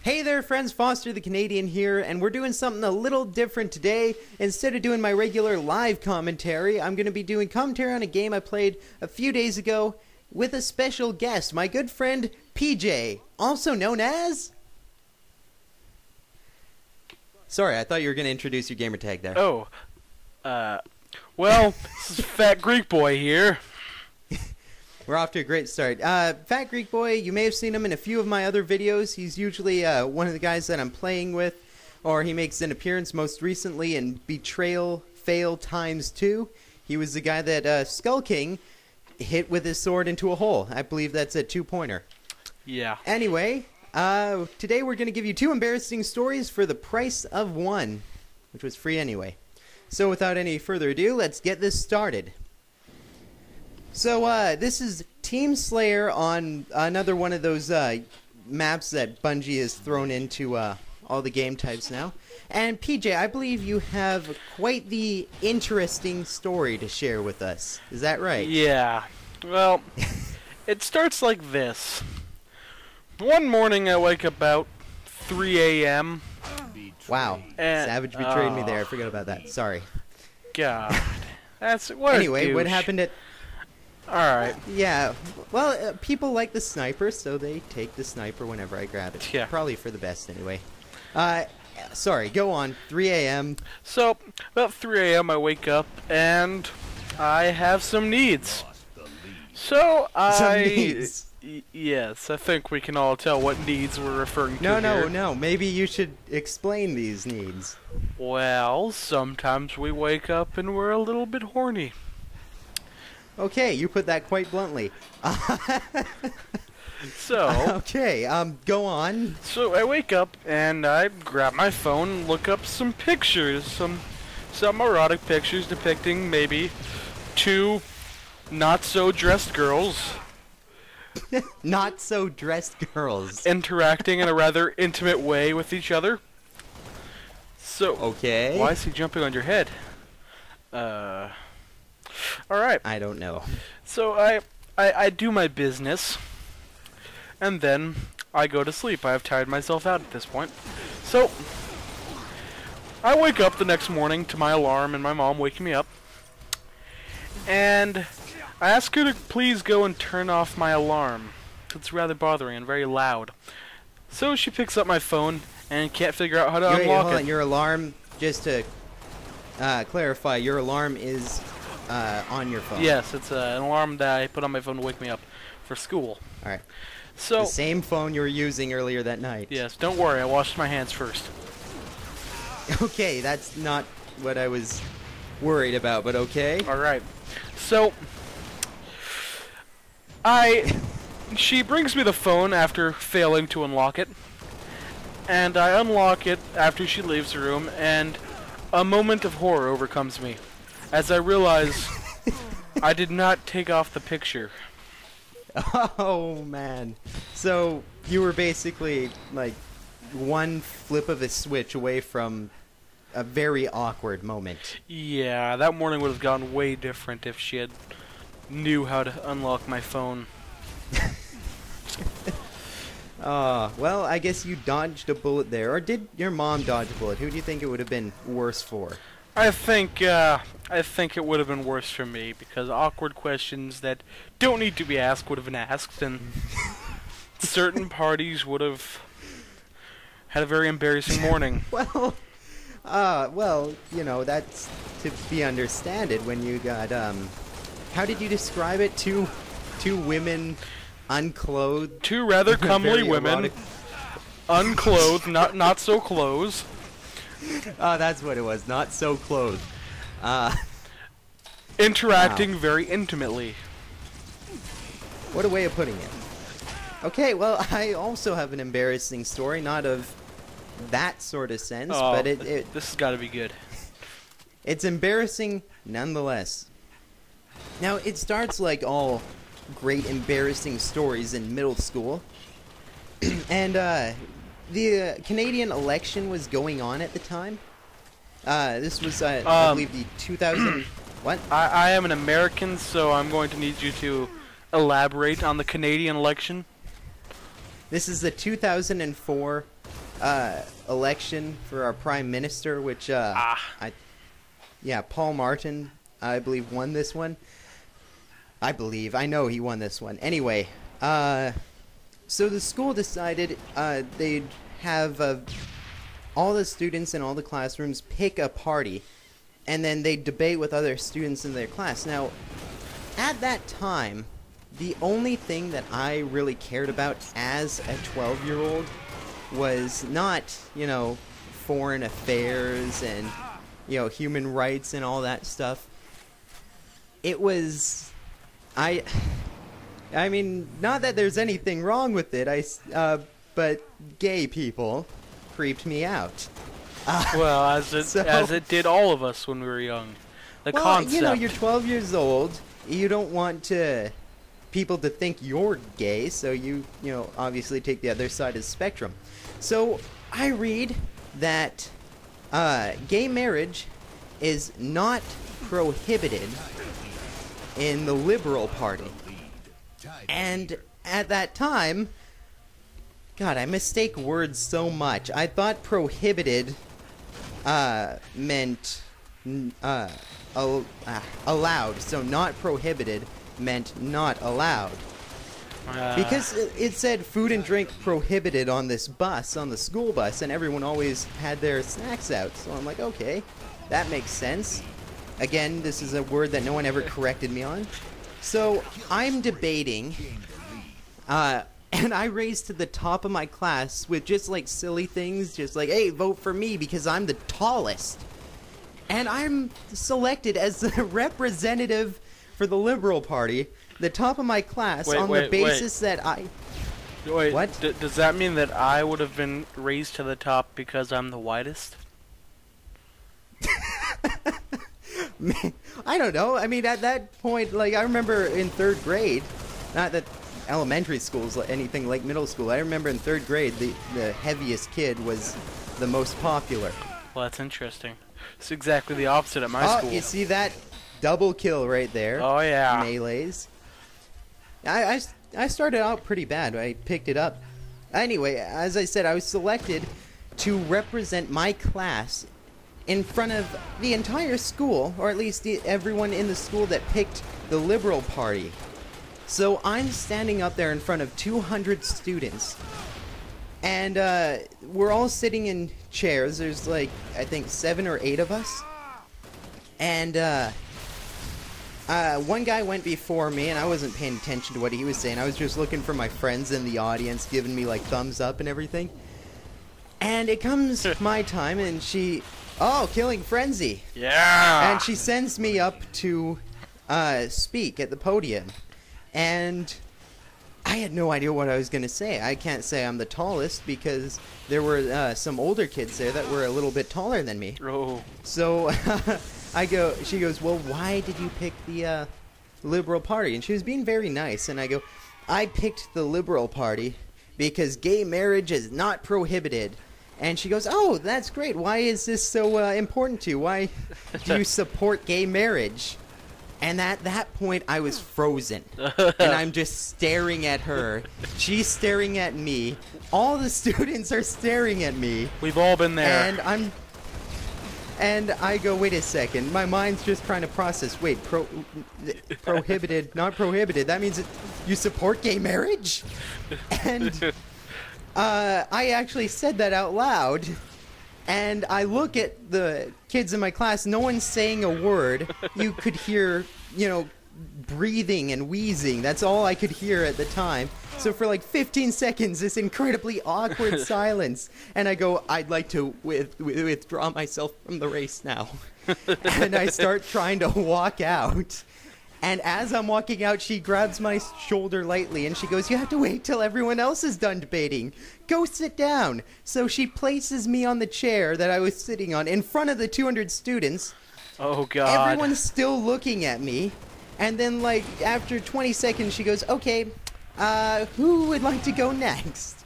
Hey there friends, Foster the Canadian here, and we're doing something a little different today. Instead of doing my regular live commentary, I'm going to be doing commentary on a game I played a few days ago with a special guest, my good friend PJ, also known as... Sorry, I thought you were going to introduce your gamer tag there. Oh, well, this is FatGreekBoy here. We're off to a great start. FatGreekBoy, you may have seen him in a few of my other videos. He's usually one of the guys that I'm playing with, or he makes an appearance most recently in Betrayal Fail x2. He was the guy that Skull King hit with his sword into a hole. I believe that's a two-pointer. Yeah. Anyway, today we're going to give you two embarrassing stories for the price of one, which was free anyway. So without any further ado, let's get this started. So, this is Team Slayer on another one of those maps that Bungie has thrown into all the game types now. And PJ, I believe you have quite the interesting story to share with us. Is that right? Yeah. Well, it starts like this. One morning I wake up about 3 a.m. Wow. And, Savage betrayed me there. I forgot about that. Sorry. God. That's what. Anyway, what happened at... Alright. Yeah, well, people like the sniper, so they take the sniper whenever I grab it. Yeah. Probably for the best, anyway. Sorry, go on. 3 a.m. So, about 3 a.m. I wake up, and I have some needs. So, Some needs? Yes, I think we can all tell what needs we're referring to here. No. Maybe you should explain these needs. Well, sometimes we wake up and we're a little bit horny. Okay, you put that quite bluntly. So... Okay, go on. So I wake up and I grab my phone, look up some pictures, some erotic pictures depicting maybe two not-so-dressed girls. Not-so-dressed girls. Interacting in a rather intimate way with each other. So... Okay. Why is he jumping on your head? Alright. I don't know. So I do my business, and then I go to sleep. I have tired myself out at this point. So, I wake up the next morning to my alarm and my mom waking me up, and I ask her to please go and turn off my alarm. It's rather bothering and very loud. So she picks up my phone and can't figure out how to unlock hold it. on, your alarm, just to clarify, your alarm is... on your phone. Yes, it's an alarm that I put on my phone to wake me up for school. Alright. So the same phone you were using earlier that night. Yes, don't worry, I washed my hands first. Okay, that's not what I was worried about, but okay. Alright. So she brings me the phone after failing to unlock it, and I unlock it after she leaves the room, and a moment of horror overcomes me as I realize I did not take off the picture. Oh, man. So, you were basically, like, one flip of a switch away from a very awkward moment. Yeah, that morning would have gone way different if she had knew how to unlock my phone. Well, I guess you dodged a bullet there. Or did your mom dodge a bullet? Who do you think it would have been worse for? I think it would have been worse for me, because awkward questions that don't need to be asked would have been asked, and certain parties would have had a very embarrassing morning. Well, you know, that's to be understanded when you got, how did you describe it? Two women unclothed? Two rather comely women, erotic. unclothed, not so clothes. Oh, that's what it was. Not so clothed. Interacting wow. very intimately. What a way of putting it. Okay, well, I also have an embarrassing story, not of that sort of sense, but this has got to be good. It's embarrassing nonetheless. Now, it starts like all great embarrassing stories in middle school, and the Canadian election was going on at the time. This was, I believe, the 2000... What? I am an American, so I'm going to need you to elaborate on the Canadian election. This is the 2004 election for our prime minister, which Paul Martin, I believe, won this one. I know he won this one. Anyway, so the school decided they'd have all the students in all the classrooms pick a party, and then they'd debate with other students in their class. Now, at that time, the only thing that I really cared about as a 12-year-old was not, foreign affairs and, human rights and all that stuff. It was, I mean, not that there's anything wrong with it, but gay people creeped me out. Well, as it did all of us when we were young. Concept. You're 12 years old. You don't want people to think you're gay, so you obviously take the other side of the spectrum. So I read that gay marriage is not prohibited in the Liberal Party. And at that time, God, I mistake words so much. I thought prohibited meant allowed, so not prohibited meant not allowed. Because it said food and drink prohibited on this bus, on the school bus, and everyone always had their snacks out. So I'm like, okay, that makes sense. Again, this is a word that no one ever corrected me on. So I'm debating, and I raised to the top of my class with just like silly things, just like, hey, vote for me because I'm the tallest. And I'm selected as the representative for the Liberal Party, the top of my class, on the basis that I... Wait, what? Does that mean that I would have been raised to the top because I'm the whitest? I don't know. I mean, at that point, like, I remember in 3rd grade, not that elementary school is anything like middle school, I remember in 3rd grade, the heaviest kid was the most popular. Well, that's interesting. It's exactly the opposite at my school. Oh, you see that? Double kill right there. Oh, yeah. Melees. I started out pretty bad. I picked it up. Anyway, as I said, I was selected to represent my class in front of the entire school, or at least everyone in the school that picked the Liberal Party. So I'm standing up there in front of 200 students, and we're all sitting in chairs. There's like, I think 7 or 8 of us. And one guy went before me, and I wasn't paying attention to what he was saying. I was just looking for my friends in the audience, giving me like thumbs up and everything. And it comes my time, and Killing Frenzy. Yeah. And she sends me up to speak at the podium. And I had no idea what I was going to say. I can't say I'm the tallest because there were some older kids there that were a little bit taller than me. Oh. So she goes, well, why did you pick the Liberal Party? And she was being very nice. And I go, I picked the Liberal Party because gay marriage is not prohibited. And she goes, oh, that's great. Why is this so important to you? Why do you support gay marriage? And at that point, I was frozen. And I'm just staring at her. She's staring at me. All the students are staring at me. We've all been there. And I go, wait a second. My mind's just trying to process. Wait, prohibited, not prohibited. That means you support gay marriage? And I actually said that out loud. And I look at the kids in my class. No one's saying a word. You could hear, breathing and wheezing. That's all I could hear at the time. So for like 15 seconds, this incredibly awkward silence. And I go, I'd like to withdraw myself from the race now. And I start trying to walk out. And as I'm walking out, she grabs my shoulder lightly, and she goes, you have to wait till everyone else is done debating. Go sit down. So she places me on the chair that I was sitting on in front of the 200 students. Oh, God. Everyone's still looking at me. And then, like, after 20 seconds, she goes, okay, who would like to go next?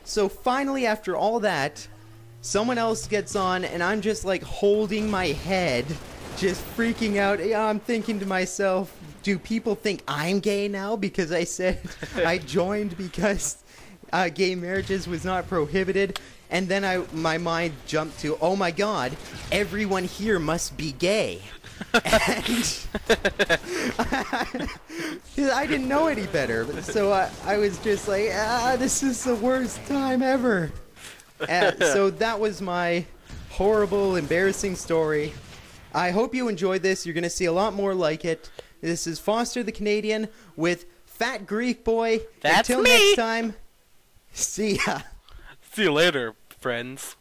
So finally, after all that, someone else gets on, and I'm just, like, holding my head, just freaking out. Yeah, I'm thinking to myself, do people think I'm gay now because I said I joined because gay marriages was not prohibited? And then my mind jumped to, oh my god, everyone here must be gay. And I didn't know any better, so I was just like, this is the worst time ever. So that was my horrible, embarrassing story. I hope you enjoyed this. You're going to see a lot more like it. This is Foster the Canadian with Fat Greek Boy. That's Until me. next time, see ya. See you later, friends.